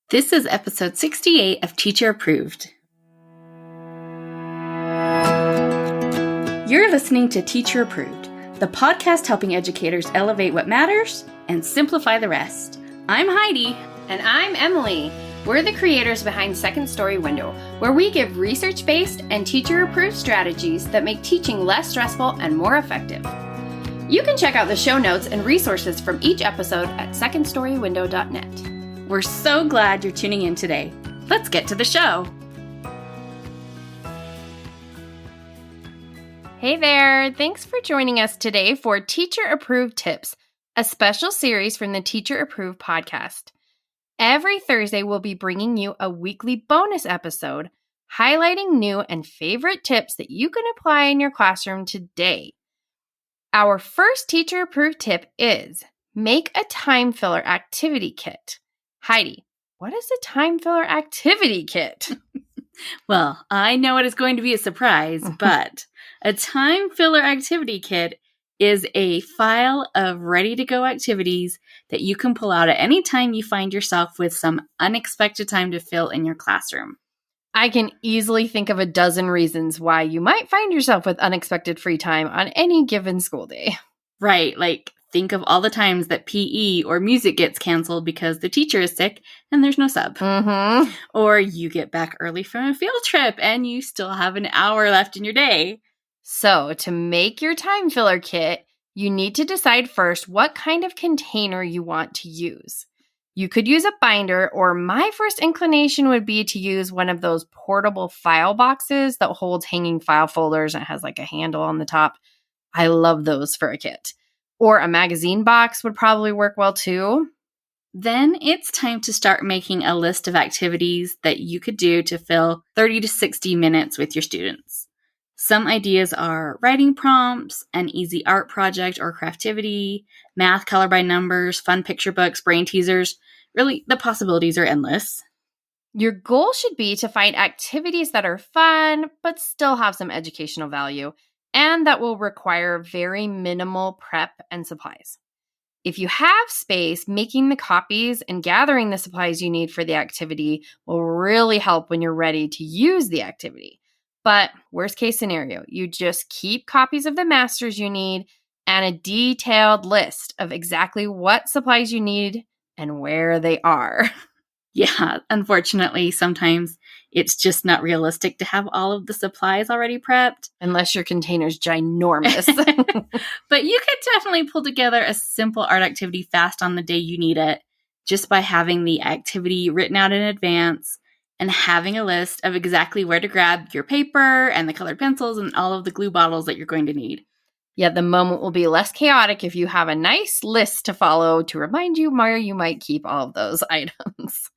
This is episode 68 of Teacher Approved. You're listening to Teacher Approved, the podcast helping educators elevate what matters and simplify the rest. I'm Heidi. And I'm Emily. We're the creators behind Second Story Window, where we give research-based and teacher-approved strategies that make teaching less stressful and more effective. You can check out the show notes and resources from each episode at secondstorywindow.net. We're so glad you're tuning in today. Let's get to the show. Hey there! Thanks for joining us today for Teacher Approved Tips, a special series from the Teacher Approved podcast. Every Thursday, we'll be bringing you a weekly bonus episode highlighting new and favorite tips that you can apply in your classroom today. Our first Teacher Approved tip is make a time filler activity kit. Heidi, what is a time filler activity kit? Well, I know it is going to be a surprise, but a time filler activity kit is a file of ready-to-go activities that you can pull out at any time you find yourself with some unexpected time to fill in your classroom. I can easily think of a dozen reasons why you might find yourself with unexpected free time on any given school day. Right, like think of all the times that PE or music gets canceled because the teacher is sick and there's no sub. Mm-hmm. Or you get back early from a field trip and you still have an hour left in your day. So to make your time filler kit, you need to decide first what kind of container you want to use. You could use a binder, or my first inclination would be to use one of those portable file boxes that holds hanging file folders and has like a handle on the top. I love those for a kit. Or a magazine box would probably work well too. Then it's time to start making a list of activities that you could do to fill 30 to 60 minutes with your students. Some ideas are writing prompts, an easy art project or craftivity, math color by numbers, fun picture books, brain teasers. Really, the possibilities are endless. Your goal should be to find activities that are fun, but still have some educational value, and that will require very minimal prep and supplies. If you have space, making the copies and gathering the supplies you need for the activity will really help when you're ready to use the activity. But worst case scenario, you just keep copies of the masters you need and a detailed list of exactly what supplies you need and where they are. Yeah, unfortunately, sometimes it's just not realistic to have all of the supplies already prepped. Unless your container's ginormous. But you could definitely pull together a simple art activity fast on the day you need it, just by having the activity written out in advance and having a list of exactly where to grab your paper and the colored pencils and all of the glue bottles that you're going to need. Yeah, the moment will be less chaotic if you have a nice list to follow to remind you where you might keep all of those items.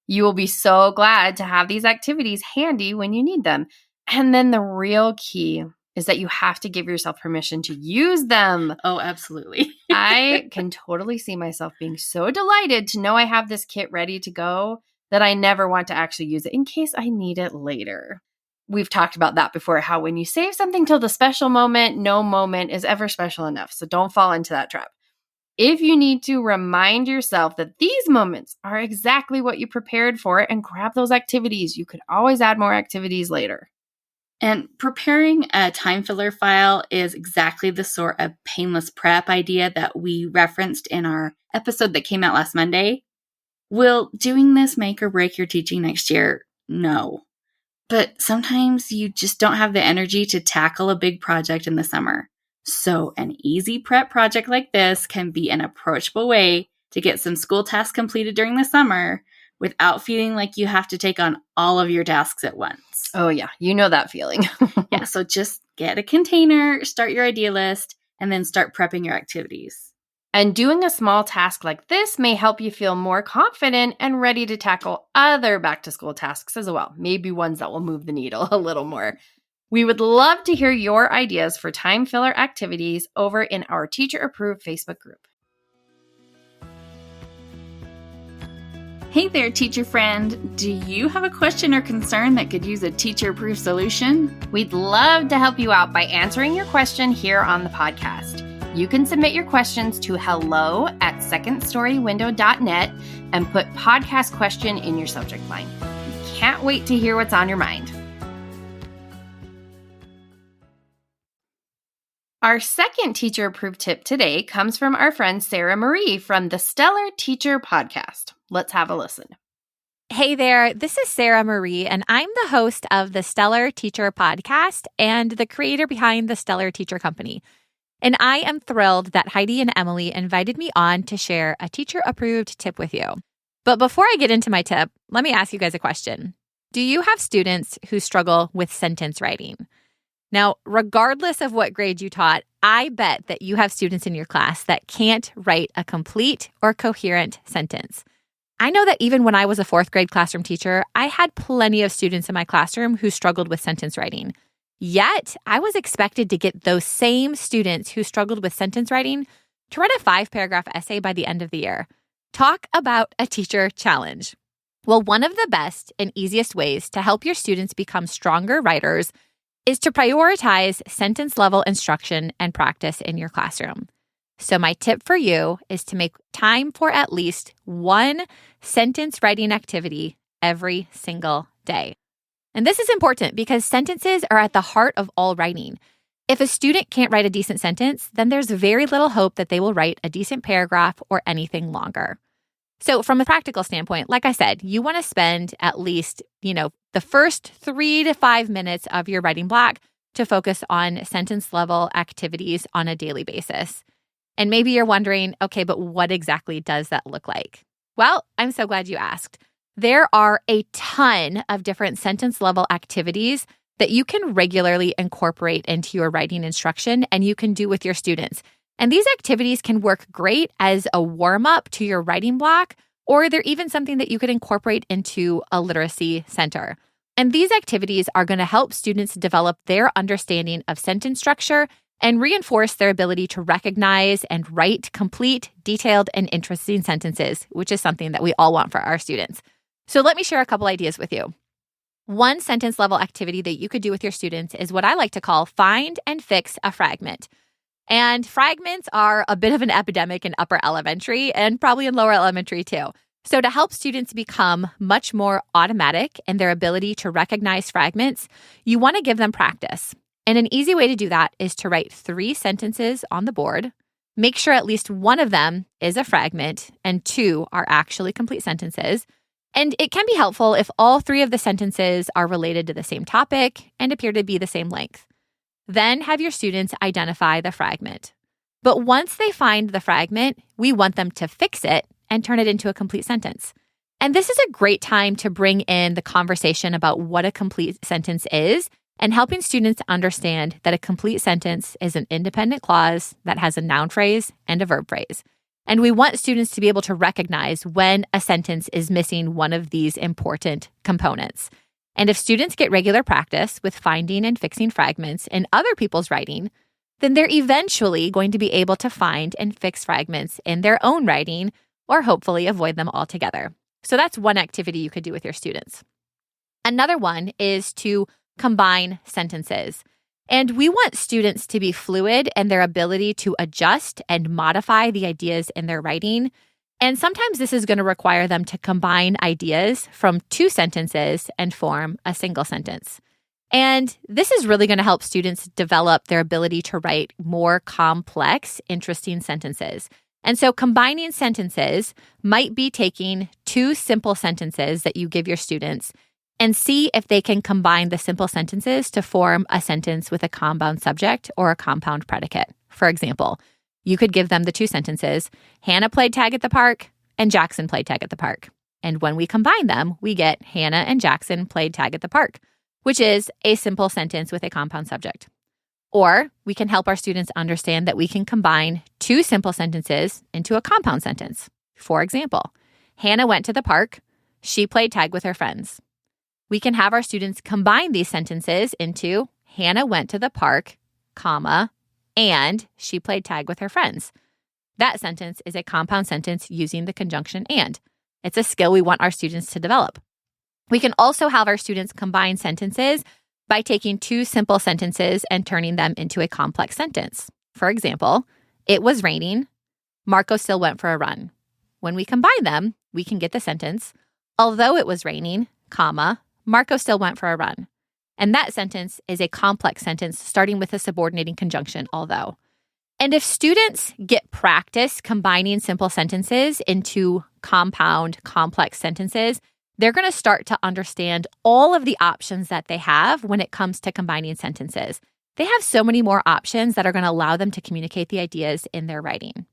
You will be so glad to have these activities handy when you need them. And then the real key is that you have to give yourself permission to use them. Oh, absolutely. I can totally see myself being so delighted to know I have this kit ready to go that I never want to actually use it in case I need it later. We've talked about that before, how when you save something till the special moment, no moment is ever special enough. So don't fall into that trap. If you need to, remind yourself that these moments are exactly what you prepared for and grab those activities. You could always add more activities later. And preparing a time filler file is exactly the sort of painless prep idea that we referenced in our episode that came out last Monday. Will doing this make or break your teaching next year? No. But sometimes you just don't have the energy to tackle a big project in the summer. So an easy prep project like this can be an approachable way to get some school tasks completed during the summer without feeling like you have to take on all of your tasks at once. Oh yeah, you know that feeling. Yeah, so just get a container, start your idea list, and then start prepping your activities. And doing a small task like this may help you feel more confident and ready to tackle other back-to-school tasks as well, maybe ones that will move the needle a little more. We would love to hear your ideas for time filler activities over in our Teacher Approved Facebook group. Hey there, teacher friend. Do you have a question or concern that could use a teacher-approved solution? We'd love to help you out by answering your question here on the podcast. You can submit your questions to hello@secondstorywindow.net and put podcast question in your subject line. We can't wait to hear what's on your mind. Our second teacher-approved tip today comes from our friend Sara Marie from the Stellar Teacher podcast. Let's have a listen. Hey there, this is Sara Marie, and I'm the host of the Stellar Teacher podcast and the creator behind the Stellar Teacher Company. And I am thrilled that Heidi and Emily invited me on to share a teacher-approved tip with you. But before I get into my tip, let me ask you guys a question. Do you have students who struggle with sentence writing? Now, regardless of what grade you taught, I bet that you have students in your class that can't write a complete or coherent sentence. I know that even when I was a fourth grade classroom teacher, I had plenty of students in my classroom who struggled with sentence writing. Yet, I was expected to get those same students who struggled with sentence writing to write a 5-paragraph essay by the end of the year. Talk about a teacher challenge. Well, one of the best and easiest ways to help your students become stronger writers is to prioritize sentence-level instruction and practice in your classroom. So my tip for you is to make time for at least one sentence writing activity every single day. And this is important because sentences are at the heart of all writing. If a student can't write a decent sentence, then there's very little hope that they will write a decent paragraph or anything longer. So from a practical standpoint, like I said, you want to spend at least, the first 3 to 5 minutes of your writing block to focus on sentence level activities on a daily basis. And maybe you're wondering, okay, but what exactly does that look like? Well, I'm so glad you asked. There are a ton of different sentence level activities that you can regularly incorporate into your writing instruction and you can do with your students. And these activities can work great as a warm-up to your writing block, or they're even something that you could incorporate into a literacy center. And these activities are going to help students develop their understanding of sentence structure and reinforce their ability to recognize and write complete, detailed, and interesting sentences, which is something that we all want for our students. So let me share a couple ideas with you. One sentence level activity that you could do with your students is what I like to call find and fix a fragment. And fragments are a bit of an epidemic in upper elementary and probably in lower elementary too. So to help students become much more automatic in their ability to recognize fragments, you want to give them practice. And an easy way to do that is to write 3 sentences on the board. Make sure at least one of them is a fragment and 2 are actually complete sentences. And it can be helpful if all 3 of the sentences are related to the same topic and appear to be the same length. Then have your students identify the fragment. But once they find the fragment, we want them to fix it and turn it into a complete sentence. And this is a great time to bring in the conversation about what a complete sentence is and helping students understand that a complete sentence is an independent clause that has a noun phrase and a verb phrase. And we want students to be able to recognize when a sentence is missing one of these important components. And if students get regular practice with finding and fixing fragments in other people's writing, then they're eventually going to be able to find and fix fragments in their own writing or hopefully avoid them altogether. So that's one activity you could do with your students. Another one is to combine sentences. And we want students to be fluid in their ability to adjust and modify the ideas in their writing. And sometimes this is going to require them to combine ideas from 2 sentences and form a single sentence. And this is really going to help students develop their ability to write more complex, interesting sentences. And so combining sentences might be taking 2 simple sentences that you give your students and see if they can combine the simple sentences to form a sentence with a compound subject or a compound predicate. For example, you could give them the 2 sentences, Hannah played tag at the park and Jackson played tag at the park. And when we combine them, we get Hannah and Jackson played tag at the park, which is a simple sentence with a compound subject. Or we can help our students understand that we can combine 2 simple sentences into a compound sentence. For example, Hannah went to the park, she played tag with her friends. We can have our students combine these sentences into Hannah went to the park, comma, and she played tag with her friends. That sentence is a compound sentence using the conjunction and. It's a skill we want our students to develop. We can also have our students combine sentences by taking 2 simple sentences and turning them into a complex sentence. For example, It was raining. Marco still went for a run. When we combine them, we can get the sentence, although it was raining, comma, Marco still went for a run. And that sentence is a complex sentence starting with a subordinating conjunction, although. And if students get practice combining simple sentences into compound, complex sentences, they're going to start to understand all of the options that they have when it comes to combining sentences. They have so many more options that are going to allow them to communicate the ideas in their writing.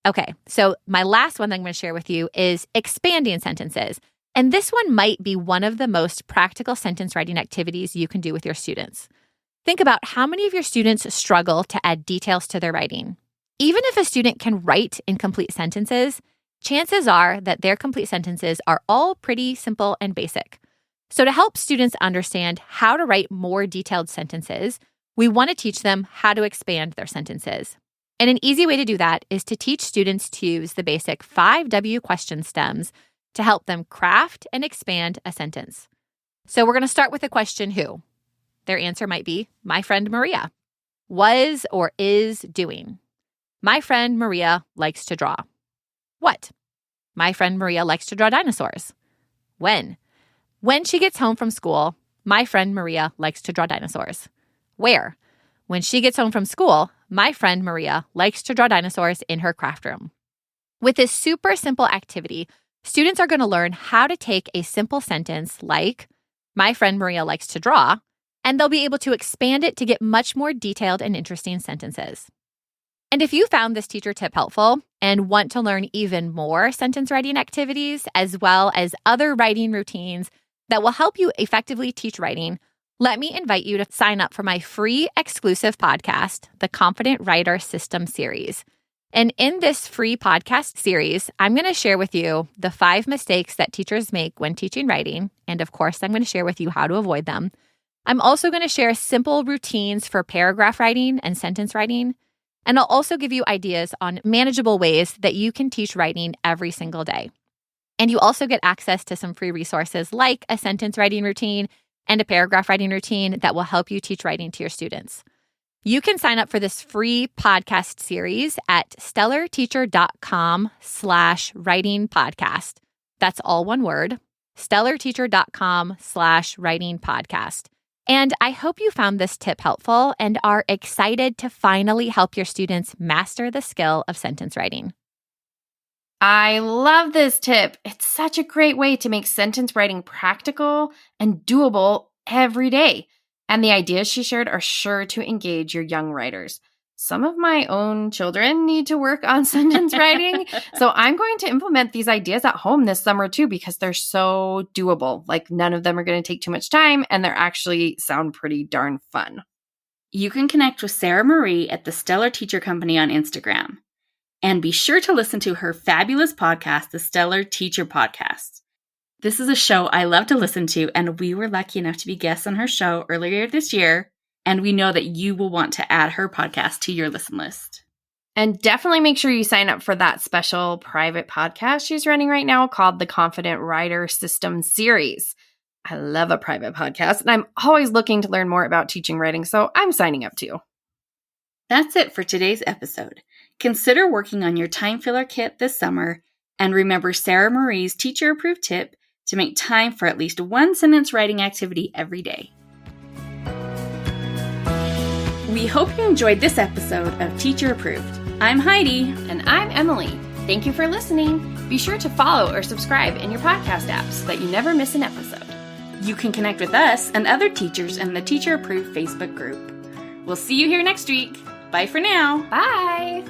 Okay, so my last one that I'm going to share with you is expanding sentences. And this one might be one of the most practical sentence writing activities you can do with your students. Think about how many of your students struggle to add details to their writing. Even if a student can write incomplete sentences, chances are that their complete sentences are all pretty simple and basic. So to help students understand how to write more detailed sentences, we want to teach them how to expand their sentences. And an easy way to do that is to teach students to use the basic 5W question stems to help them craft and expand a sentence. So we're going to start with the question who. Their answer might be, my friend Maria. Was or is doing. My friend Maria likes to draw. What? My friend Maria likes to draw dinosaurs. When? When she gets home from school, my friend Maria likes to draw dinosaurs. Where? When she gets home from school, my friend Maria likes to draw dinosaurs in her craft room. With this super simple activity, students are going to learn how to take a simple sentence like, my friend Maria likes to draw, and they'll be able to expand it to get much more detailed and interesting sentences. And if you found this teacher tip helpful and want to learn even more sentence writing activities, as well as other writing routines that will help you effectively teach writing, let me invite you to sign up for my free exclusive podcast, the Confident Writer System Series. And in this free podcast series, I'm going to share with you the 5 mistakes that teachers make when teaching writing. And of course, I'm going to share with you how to avoid them. I'm also going to share simple routines for paragraph writing and sentence writing. And I'll also give you ideas on manageable ways that you can teach writing every single day. And you also get access to some free resources like a sentence writing routine and a paragraph writing routine that will help you teach writing to your students. You can sign up for this free podcast series at stellarteacher.com/writing podcast. That's all one word, stellarteacher.com/writing podcast. And I hope you found this tip helpful and are excited to finally help your students master the skill of sentence writing. I love this tip. It's such a great way to make sentence writing practical and doable every day. And the ideas she shared are sure to engage your young writers. Some of my own children need to work on sentence writing, so I'm going to implement these ideas at home this summer too because they're so doable. Like none of them are going to take too much time and they're actually sound pretty darn fun. You can connect with Sara Marie at the Stellar Teacher Company on Instagram. And be sure to listen to her fabulous podcast, the Stellar Teacher Podcast. This is a show I love to listen to, and we were lucky enough to be guests on her show earlier this year. And we know that you will want to add her podcast to your listen list. And definitely make sure you sign up for that special private podcast she's running right now called the Confident Writer System Series. I love a private podcast, and I'm always looking to learn more about teaching writing, so I'm signing up too. That's it for today's episode. Consider working on your time filler kit this summer, and remember Sara Marie's teacher-approved tip to make time for at least one sentence writing activity every day. We hope you enjoyed this episode of Teacher Approved. I'm Heidi. And I'm Emily. Thank you for listening. Be sure to follow or subscribe in your podcast app so that you never miss an episode. You can connect with us and other teachers in the Teacher Approved Facebook group. We'll see you here next week. Bye for now. Bye.